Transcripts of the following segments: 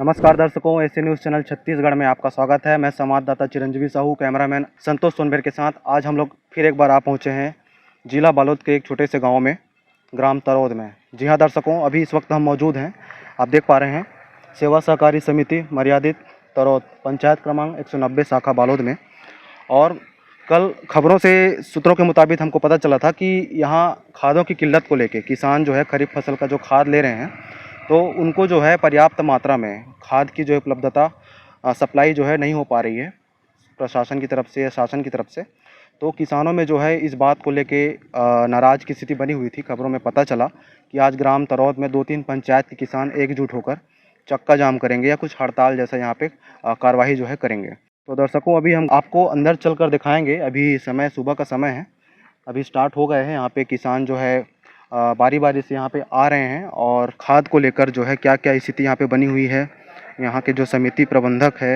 नमस्कार दर्शकों, SA news channel Chhattisgarh में आपका स्वागत है। मैं संवाददाता चिरंजीवी साहू, कैमरामैन संतोष सोनभेर के साथ आज हम लोग फिर एक बार आ पहुँचे हैं जिला बालोद के एक छोटे से गांव में, ग्राम तरौद में। जी हाँ दर्शकों, अभी इस वक्त हम मौजूद हैं, आप देख पा रहे हैं, सेवा सहकारी समिति मर्यादित तरौद, पंचायत क्रमांक 190 शाखा बालोद में। और कल खबरों से सूत्रों के मुताबिक हमको पता चला था कि यहाँ खादों की किल्लत को लेके किसान जो है खरीफ फसल का जो खाद ले रहे हैं, तो उनको जो है पर्याप्त मात्रा में खाद की जो उपलब्धता सप्लाई जो है नहीं हो पा रही है प्रशासन की तरफ से या शासन की तरफ से। तो किसानों में जो है इस बात को लेके नाराज़ की स्थिति बनी हुई थी। खबरों में पता चला कि आज ग्राम तरौद में 2-3 पंचायत के किसान एकजुट होकर चक्का जाम करेंगे या कुछ हड़ताल जैसा यहाँ पे कार्रवाई जो है करेंगे। तो दर्शकों, अभी हम आपको अंदर चलकर दिखाएंगे। अभी समय सुबह का समय है, अभी स्टार्ट हो गए हैं। यहाँ पे किसान जो है बारी बारी से यहाँ पे आ रहे हैं और खाद को लेकर जो है क्या क्या स्थिति यहाँ पे बनी हुई है। यहाँ के जो समिति प्रबंधक है,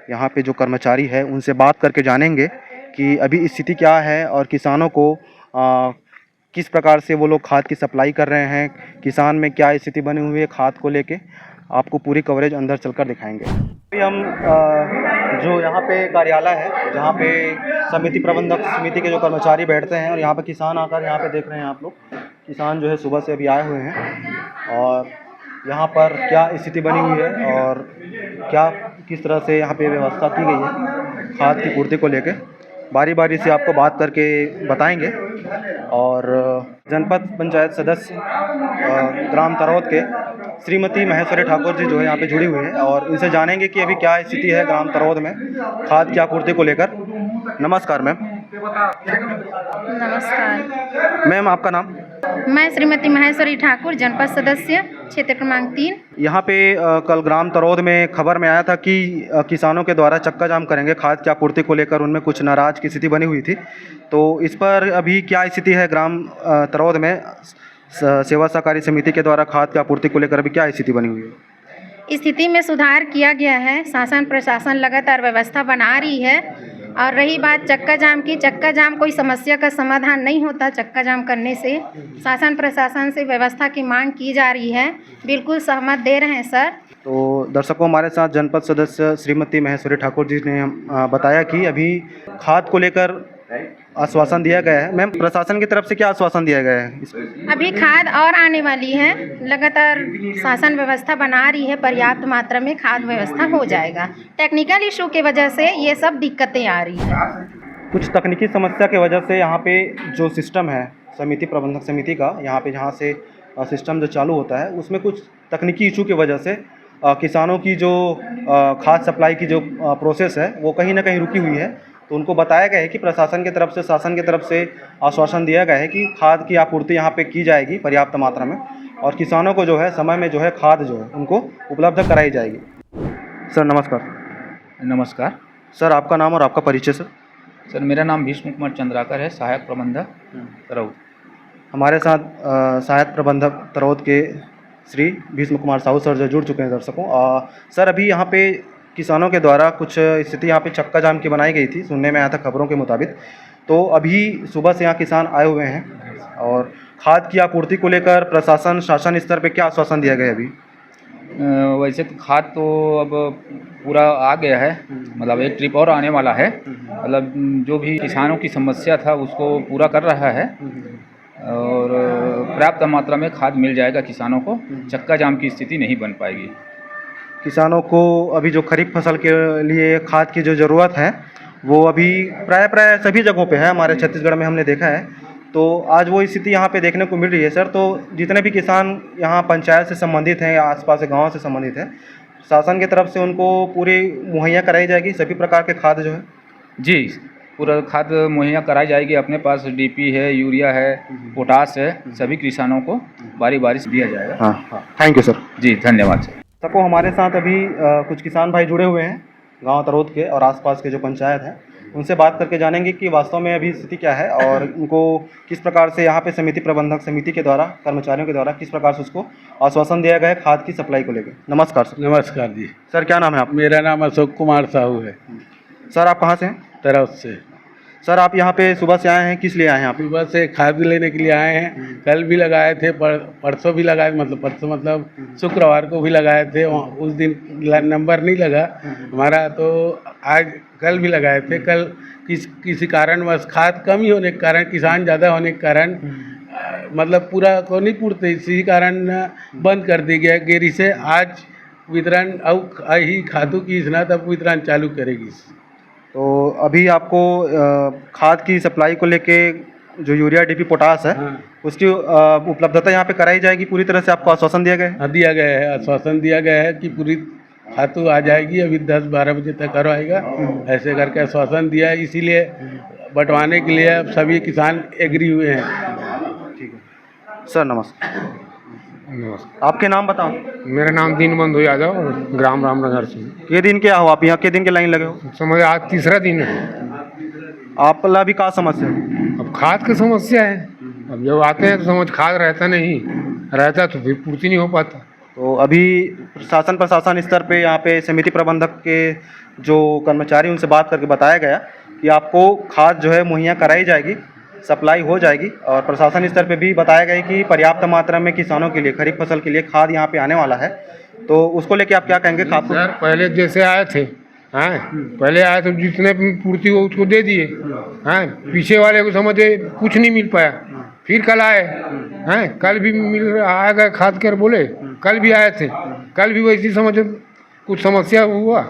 यहाँ पे जो कर्मचारी है, उनसे बात करके जानेंगे कि अभी स्थिति क्या है और किसानों को किस प्रकार से वो लोग खाद की सप्लाई कर रहे हैं, किसान में क्या स्थिति बनी हुई है खाद को लेके। आपको पूरी कवरेज अंदर चलकर दिखाएंगे। अभी हम जो यहाँ पे कार्यालय है, जहाँ पे समिति प्रबंधक समिति के जो कर्मचारी बैठते हैं, और यहाँ पे किसान आकर यहाँ पे देख रहे हैं आप लोग, किसान जो है सुबह से अभी आए हुए हैं और यहाँ पर क्या स्थिति बनी हुई है और क्या किस तरह से यहाँ पे व्यवस्था की गई है खाद की पूर्ति को लेके, बारी बारी से आपको बात करके बताएंगे। और जनपद पंचायत सदस्य ग्राम तरौद के श्रीमती महेश्वरी ठाकुर जी जो है यहाँ पे जुड़ी हुई है और इनसे जानेंगे कि अभी क्या स्थिति है ग्राम तरौद में खाद की आपूर्ति को लेकर। नमस्कार मैम। नमस्कार मैम, आपका नाम? मैं श्रीमती महेश्वरी ठाकुर, जनपद सदस्य, क्षेत्र क्रमांक 3। यहाँ पे कल ग्राम तरौद में खबर में आया था कि किसानों के द्वारा चक्का जाम करेंगे खाद की आपूर्ति को लेकर, उनमें कुछ नाराज की स्थिति बनी हुई थी। तो इस पर अभी क्या स्थिति है ग्राम तरौद में सेवा सहकारी समिति के द्वारा खाद की आपूर्ति को लेकर अभी क्या स्थिति बनी हुई है? स्थिति में सुधार किया गया है, शासन प्रशासन लगातार व्यवस्था बना रही है। और रही बात चक्का जाम की, चक्का जाम कोई समस्या का समाधान नहीं होता। चक्का जाम करने से शासन प्रशासन से व्यवस्था की मांग की जा रही है, बिल्कुल सहमत दे रहे हैं सर। तो दर्शकों, हमारे साथ जनपद सदस्य श्रीमती महेश्वरी ठाकुर जी ने बताया कि अभी खाद को लेकर आश्वासन दिया गया है। मैम, प्रशासन की तरफ से क्या आश्वासन दिया गया है? अभी खाद और आने वाली है, लगातार शासन व्यवस्था बना रही है, पर्याप्त मात्रा में खाद व्यवस्था हो जाएगा। टेक्निकल इशू की वजह से ये सब दिक्कतें आ रही हैं। कुछ तकनीकी समस्या की वजह से यहाँ पे जो सिस्टम है समिति प्रबंधक समिति का, यहाँ पे जहाँ से सिस्टम जो चालू होता है, उसमें कुछ तकनीकी इशू की वजह से किसानों की जो खाद सप्लाई की जो प्रोसेस है वो कहीं ना कहीं रुकी हुई है। तो उनको बताया गया है कि प्रशासन की तरफ से, शासन की तरफ से आश्वासन दिया गया है कि खाद की आपूर्ति यहाँ पे की जाएगी पर्याप्त मात्रा में, और किसानों को जो है समय में जो है खाद जो है उनको उपलब्ध कराई जाएगी। सर नमस्कार। नमस्कार सर, आपका नाम और आपका परिचय सर? सर, मेरा नाम भीष्म कुमार चंद्राकर है, सहायक प्रबंधक तरौद। हमारे साथ सहायक प्रबंधक तरौद के श्री भीष्म कुमार साहू सर जो जुड़ चुके हैं दर्शकों। सर, अभी यहाँ पे किसानों के द्वारा कुछ स्थिति यहाँ पे चक्का जाम की बनाई गई थी, सुनने में आया था खबरों के मुताबिक। तो अभी सुबह से यहाँ किसान आए हुए हैं और खाद की आपूर्ति को लेकर प्रशासन शासन स्तर पे क्या आश्वासन दिया गया अभी? वैसे तो खाद तो अब पूरा आ गया है, मतलब एक ट्रिप और आने वाला है। मतलब जो भी किसानों की समस्या था उसको पूरा कर रहा है और पर्याप्त मात्रा में खाद मिल जाएगा किसानों को। चक्का जाम की स्थिति नहीं बन पाएगी। किसानों को अभी जो खरीफ फसल के लिए खाद की जो ज़रूरत है वो अभी प्राय सभी जगहों पे है, हमारे छत्तीसगढ़ में हमने देखा है। तो आज वो स्थिति यहाँ पे देखने को मिल रही है सर। तो जितने भी किसान यहाँ पंचायत से संबंधित हैं या आसपास के गाँव से संबंधित हैं, शासन की तरफ से उनको पूरी मुहैया कराई जाएगी सभी प्रकार के खाद जो है? जी, पूरा खाद मुहैया कराई जाएगी। अपने पास डीपी है, यूरिया है, पोटास है, सभी किसानों को बारी बारी से दिया जाएगा। हाँ, थैंक यू सर। जी, धन्यवाद सर। सबको हमारे साथ अभी कुछ किसान भाई जुड़े हुए हैं गांव तरौद के और आसपास के जो पंचायत हैं, उनसे बात करके जानेंगे कि वास्तव में अभी स्थिति क्या है और उनको किस प्रकार से यहाँ पे समिति प्रबंधक समिति के द्वारा, कर्मचारियों के द्वारा किस प्रकार से उसको आश्वासन दिया गया है खाद की सप्लाई को लेकर। नमस्कार सर। नमस्कार जी। सर, क्या नाम है आप? मेरा नाम अशोक कुमार साहू है। सर, आप कहाँ से हैं? तरौद से। सर आप यहाँ पे सुबह से आए हैं, किस लिए आए हैं आप? सुबह से खाद लेने के लिए आए हैं। कल भी लगाए थे, परसों भी लगाए, परसों मतलब शुक्रवार को भी लगाए थे। उस दिन नंबर नहीं लगा हमारा, तो आज कल भी लगाए थे। कल किसी कारणवश खाद कमी होने के कारण, किसान ज़्यादा होने के कारण मतलब पूरा को नहीं पूर्ति, इसी कारण बंद कर दी गया गेरी से। आज वितरण अब ही खादों की स्नात अब वितरण चालू करेगी। तो अभी आपको खाद की सप्लाई को लेके जो यूरिया डीपी पोटास है, हाँ। उसकी उपलब्धता यहाँ पे कराई जाएगी पूरी तरह से, आपको आश्वासन दिया गया है? हाँ, दिया गया है, आश्वासन दिया गया है कि पूरी खातू आ जाएगी, अभी 10-12 बजे तक करवाएगा, ऐसे करके आश्वासन दिया है। इसीलिए बंटवाने के लिए अब सभी किसान एग्री हुए हैं। ठीक है सर, नमस्कार। नमस्कार, आपके नाम बताओ। मेरा नाम दीनबंधु यादव, ग्राम रामनगर से। ये दिन क्या हो, आप यहाँ के दिन के लाइन लगे हो? समझ आज तीसरा दिन है। आप भी का समस्या है? अब खाद की समस्या है। अब जब आते हैं तो समझ खाद रहता नहीं, रहता तो फिर पूर्ति नहीं हो पाता। तो अभी प्रशासन स्तर पे यहाँ पे समिति प्रबंधक के जो कर्मचारी, उनसे बात करके बताया गया कि आपको खाद जो है मुहैया कराई जाएगी, सप्लाई हो जाएगी। और प्रशासन स्तर पे भी बताया गया कि पर्याप्त मात्रा में किसानों के लिए खरीफ फसल के लिए खाद यहाँ पे आने वाला है। तो उसको लेके आप क्या कहेंगे? खाद को सर पहले जैसे आए थे, हैं पहले आए तो जितने पूर्ति हो उसको दे दिए, हैं पीछे वाले को समझे कुछ नहीं मिल पाया। फिर कल आए, हैं कल भी मिल आएगा खाद कर बोले, कल भी आए थे, कल भी वैसी समझे कुछ समस्या हुआ,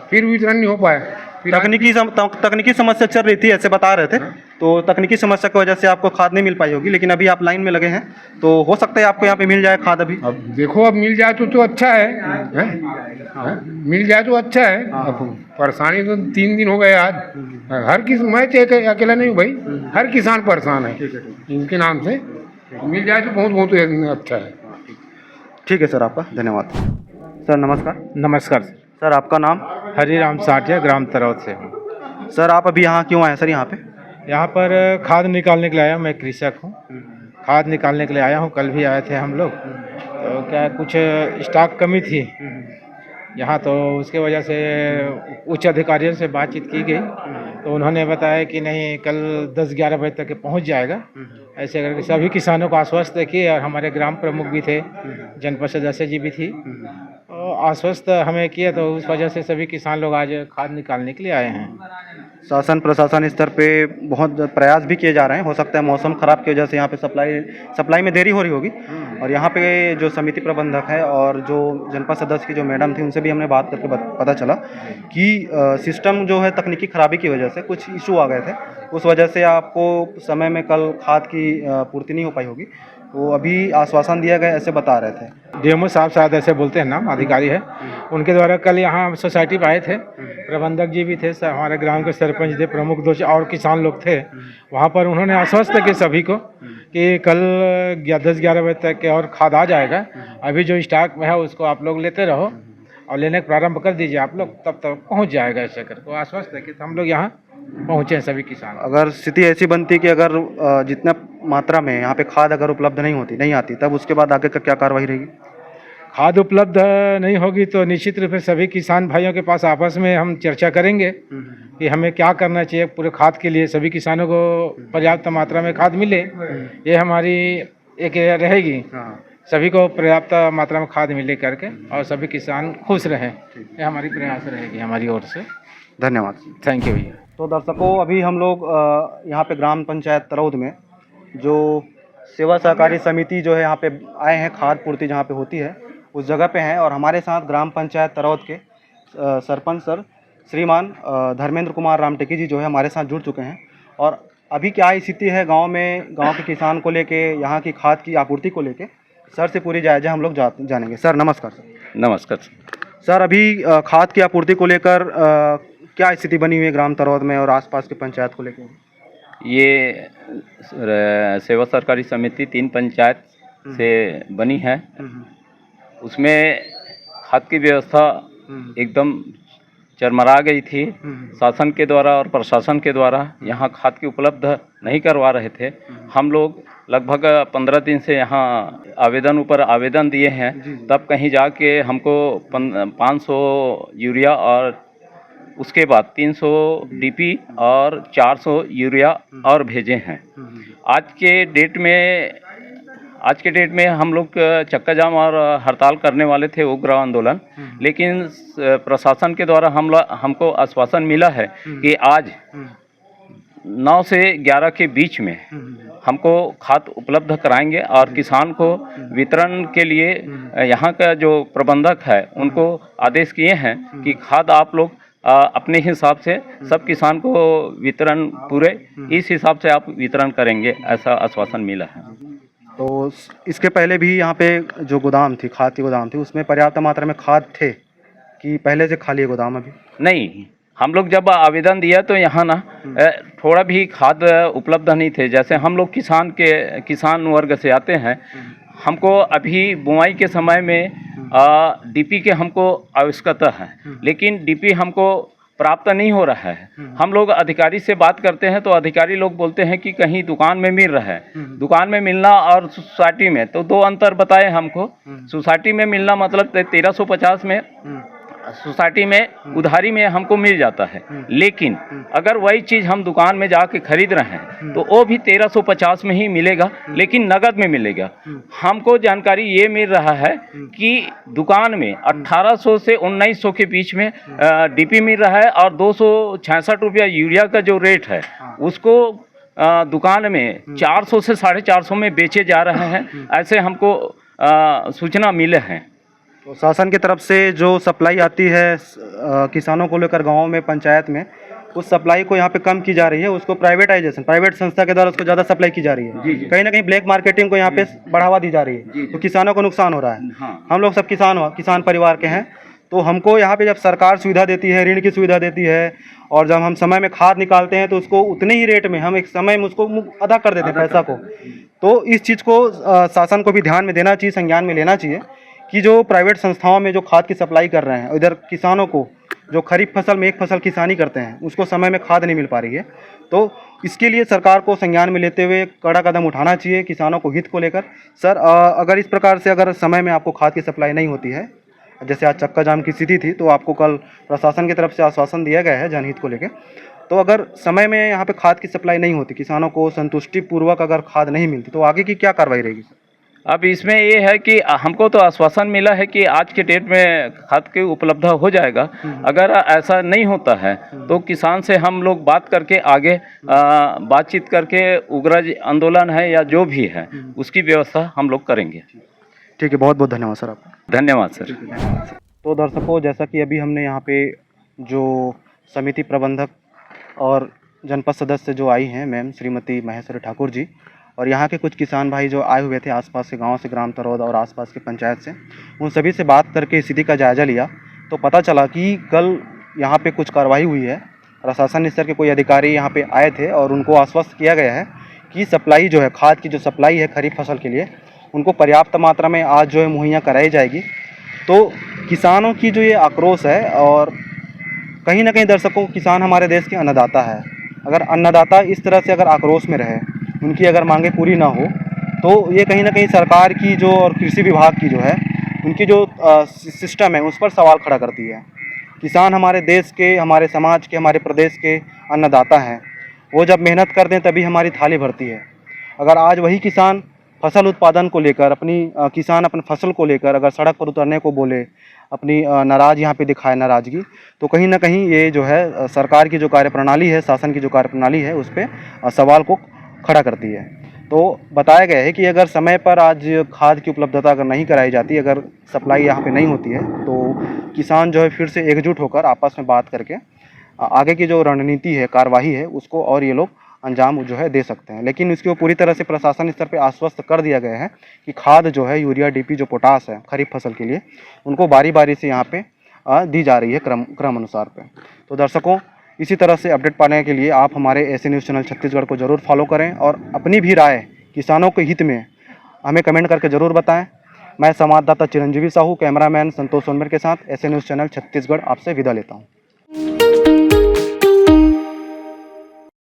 फिर वितरण नहीं हो पाया। फिर तकनीकी समस्या चल रही थी, ऐसे बता रहे थे। तो तकनीकी समस्या की वजह से आपको खाद नहीं मिल पाई होगी, लेकिन अभी आप लाइन में लगे हैं तो हो सकता है आपको यहाँ पे मिल जाए खाद अभी। अब देखो, अब मिल जाए तो अच्छा है, हैं? मिल जाए तो अच्छा है। अब परेशानी तो 3 दिन हो गए आज। हर मैं अकेला नहीं हूँ भाई, हर किसान परेशान है इनके नाम से। मिल जाए तो बहुत अच्छा है। ठीक है सर, आपका धन्यवाद। सर नमस्कार। नमस्कार सर आपका नाम? हरिराम साठिया, ग्राम तरौद से हूँ। सर आप अभी यहाँ क्यों आए सर? यहाँ पे यहाँ पर खाद निकालने के लिए आया हूँ। मैं कृषक हूँ, खाद निकालने के लिए आया हूँ। कल भी आए थे हम लोग, तो क्या कुछ स्टॉक कमी थी यहाँ, तो उसके वजह से उच्च अधिकारियों से बातचीत की गई, तो उन्होंने बताया कि नहीं, कल 10-11 बजे तक पहुँच जाएगा। ऐसे करके सभी किसानों को आश्वस्त किए, और हमारे ग्राम प्रमुख भी थे, जनपद सदस्य जी भी थी, आश्वस्त हमें किया। तो उस वजह से सभी किसान लोग आज खाद निकालने के लिए आए हैं। शासन प्रशासन स्तर पे बहुत प्रयास भी किए जा रहे हैं। हो सकता है मौसम ख़राब की वजह से यहाँ पे सप्लाई में देरी हो रही होगी। और यहाँ पे जो समिति प्रबंधक है और जो जनपद सदस्य की जो मैडम थी, उनसे भी हमने बात करके पता चला कि सिस्टम जो है तकनीकी खराबी की वजह से कुछ इशू आ गए थे, उस वजह से आपको समय में कल खाद की पूर्ति नहीं हो पाई होगी। वो अभी आश्वासन दिया गया, ऐसे बता रहे थे। डीएमओ साहब शायद ऐसे बोलते हैं, नाम अधिकारी है उनके द्वारा। कल यहाँ सोसाइटी पर आए थे, प्रबंधक जी भी थे, हमारे ग्राम के सरपंच थे, प्रमुख 2 और किसान लोग थे वहाँ पर। उन्होंने आश्वस्त किया सभी को कि कल 10-11 बजे तक और खाद आ जाएगा। अभी जो स्टॉक में है उसको आप लोग लेते रहो और लेने का प्रारंभ कर दीजिए आप लोग, तब तक पहुँच जाएगा। ऐसे करके आश्वस्त है कि हम लोग यहाँ पहुँचे हैं सभी किसान। अगर स्थिति ऐसी बनती कि अगर जितना मात्रा में यहाँ पे खाद अगर उपलब्ध नहीं आती, तब उसके बाद आगे का क्या कार्रवाई रहेगी? खाद उपलब्ध नहीं होगी तो निश्चित रूप से सभी किसान भाइयों के पास आपस में हम चर्चा करेंगे कि हमें क्या करना चाहिए पूरे खाद के लिए, सभी किसानों को पर्याप्त मात्रा में खाद मिले, ये हमारी एक रहेगी। सभी को पर्याप्त मात्रा में खाद मिले करके और सभी किसान खुश रहें, ये हमारी प्रयास रहेगी हमारी ओर से। धन्यवाद। थैंक यू भैया। तो दर्शकों, अभी हम लोग यहाँ पे ग्राम पंचायत तरौद में जो सेवा सहकारी समिति जो है यहाँ पे आए हैं, खाद पूर्ति जहाँ पे होती है उस जगह पे हैं। और हमारे साथ ग्राम पंचायत तरौद के सरपंच सर श्रीमान धर्मेंद्र कुमार रामटेकी जी जो है हमारे साथ जुड़ चुके हैं। और अभी क्या स्थिति है गांव में, गांव के किसान को लेके, यहाँ की खाद की आपूर्ति को लेके सर से पूरी जायजा हम लोग जानेंगे। सर नमस्कार। सर नमस्कार सर, अभी खाद की आपूर्ति को लेकर क्या स्थिति बनी हुई है ग्राम तरौद में और आसपास की पंचायत को लेकर? ये सेवा सरकारी समिति 3 पंचायत से बनी है। उसमें खाद की व्यवस्था एकदम चरमरा गई थी। शासन के द्वारा और प्रशासन के द्वारा यहाँ खाद की उपलब्ध नहीं करवा रहे थे। हम लोग लगभग 15 दिन से यहाँ आवेदन दिए हैं, तब कहीं जाके हमको 500 यूरिया और उसके बाद 300 डीपी और 400 यूरिया और भेजे हैं। आज के डेट में हम लोग चक्का जाम और हड़ताल करने वाले थे, उग्र आंदोलन, लेकिन प्रशासन के द्वारा हमको आश्वासन मिला है कि आज 9 से 11 के बीच में हमको खाद उपलब्ध कराएंगे और किसान को वितरण के लिए यहाँ का जो प्रबंधक है उनको आदेश किए हैं कि खाद आप लोग अपने हिसाब से सब किसान को वितरण पूरे इस हिसाब से आप वितरण करेंगे, ऐसा आश्वासन मिला है। तो इसके पहले भी यहाँ पे जो गोदाम थी, खाद की गोदाम थी, उसमें पर्याप्त मात्रा में खाद थे कि पहले से खाली है गोदाम अभी? नहीं, हम लोग जब आवेदन दिया तो यहाँ ना थोड़ा भी खाद उपलब्ध नहीं थे। जैसे हम लोग किसान वर्ग से आते हैं, हमको अभी बुआई के समय में डीपी के हमको आवश्यकता है, लेकिन डीपी हमको प्राप्त नहीं हो रहा है। हम लोग अधिकारी से बात करते हैं तो अधिकारी लोग बोलते हैं कि कहीं दुकान में मिल रहा है। दुकान में मिलना और सोसाइटी में तो दो अंतर बताए हमको। सोसाइटी में मिलना मतलब 1350 में सोसाइटी में उधारी में हमको मिल जाता है, लेकिन अगर वही चीज़ हम दुकान में जाके खरीद रहे हैं तो वो भी 1350 में ही मिलेगा, लेकिन नगद में मिलेगा। हमको जानकारी ये मिल रहा है कि दुकान में 1800 से 1900 के बीच में डीपी मिल रहा है और 266 रुपया यूरिया का जो रेट है उसको दुकान में 400 से 450 में बेचे जा रहे हैं, ऐसे हमको सूचना मिले हैं। तो शासन की तरफ से जो सप्लाई आती है किसानों को लेकर गाँव में, पंचायत में, उस सप्लाई को यहाँ पे कम की जा रही है, उसको प्राइवेटाइजेशन, प्राइवेट संस्था के द्वारा उसको ज़्यादा सप्लाई की जा रही है। कहीं ना कहीं ब्लैक मार्केटिंग को यहाँ पे बढ़ावा दी जा रही है, तो किसानों को नुकसान हो रहा है। हम लोग सब किसान परिवार के हैं, तो हमको यहाँ पे जब सरकार सुविधा देती है, ऋण की सुविधा देती है, और जब हम समय में खाद निकालते हैं तो उसको उतने ही रेट में हम एक समय में उसको अदा कर देते हैं पैसा को। तो इस चीज़ को शासन को भी ध्यान में देना चाहिए, संज्ञान में लेना चाहिए कि जो प्राइवेट संस्थाओं में जो खाद की सप्लाई कर रहे हैं, इधर किसानों को जो खरीफ फसल में एक फसल किसानी करते हैं उसको समय में खाद नहीं मिल पा रही है। तो इसके लिए सरकार को संज्ञान में लेते हुए कड़ा कदम उठाना चाहिए किसानों को हित को लेकर। सर, अगर इस प्रकार से अगर समय में आपको खाद की सप्लाई नहीं होती है, जैसे आज चक्का जाम की स्थिति थी, तो आपको कल प्रशासन की तरफ से आश्वासन दिया गया है जनहित को लेकर, तो अगर समय में यहाँ पे खाद की सप्लाई नहीं होती, किसानों को संतुष्टिपूर्वक अगर खाद नहीं मिलती, तो आगे की क्या कार्रवाई रहेगी सर? अब इसमें ये है कि हमको तो आश्वासन मिला है कि आज के डेट में खाद के उपलब्ध हो जाएगा। अगर ऐसा नहीं होता है तो किसान से हम लोग बात करके आगे बातचीत करके उग्र आंदोलन है या जो भी है उसकी व्यवस्था हम लोग करेंगे। ठीक है, बहुत बहुत धन्यवाद सर आपका। धन्यवाद सर। तो दर्शकों, जैसा कि अभी हमने यहाँ पे जो समिति प्रबंधक और जनपद सदस्य जो आई हैं मैम श्रीमती महेश्वरी ठाकुर जी, और यहाँ के कुछ किसान भाई जो आए हुए थे आसपास के गांव से, ग्राम तरौद और आसपास के पंचायत से, उन सभी से बात करके स्थिति का जायज़ा लिया, तो पता चला कि कल यहाँ पे कुछ कार्रवाई हुई है। प्रशासन स्तर के कोई अधिकारी यहाँ पे आए थे और उनको आश्वस्त किया गया है कि सप्लाई जो है, खाद की जो सप्लाई है खरीफ फसल के लिए, उनको पर्याप्त मात्रा में आज जो है मुहैया कराई जाएगी। तो किसानों की जो ये आक्रोश है, और कहीं ना कहीं दर्शकों, किसान हमारे देश के अन्नदाता है। अगर अन्नदाता इस तरह से अगर आक्रोश में रहे, उनकी अगर मांगें पूरी ना हो, तो ये कहीं ना कहीं सरकार की जो और कृषि विभाग की जो है उनकी जो सिस्टम है उस पर सवाल खड़ा करती है। किसान हमारे देश के, हमारे समाज के, हमारे प्रदेश के अन्नदाता हैं। वो जब मेहनत कर दें तभी हमारी थाली भरती है। अगर आज वही किसान फसल उत्पादन को लेकर, किसान अपनी फसल को लेकर अगर सड़क पर उतरने को बोले, अपनी नाराज़ यहाँ पे दिखाए नाराज़गी, तो कहीं ना कहीं ये जो है सरकार की जो कार्यप्रणाली है, शासन की जो कार्यप्रणाली है, उस पर सवाल को खड़ा करती है। तो बताया गया है कि अगर समय पर आज खाद की उपलब्धता अगर नहीं कराई जाती, अगर सप्लाई यहाँ पे नहीं होती है, तो किसान जो है फिर से एकजुट होकर आपस में बात करके आगे की जो रणनीति है, कार्यवाही है, उसको और ये लोग अंजाम जो है दे सकते हैं। लेकिन इसको पूरी तरह से प्रशासन स्तर पे आश्वस्त कर दिया गया है कि खाद जो है, यूरिया, डीपी, जो पोटास है खरीफ फसल के लिए, उनको बारी बारी से यहाँ पे दी जा रही है क्रम अनुसार पे। तो दर्शकों, इसी तरह से अपडेट पाने के लिए आप हमारे ऐसे न्यूज़ चैनल छत्तीसगढ़ को ज़रूर फॉलो करें और अपनी भी राय किसानों के हित में हमें कमेंट करके ज़रूर बताएं। मैं संवाददाता चिरंजीवी साहू, कैमरामैन संतोष सोनभर के साथ ऐसे न्यूज़ चैनल छत्तीसगढ़ आपसे विदा लेता हूं।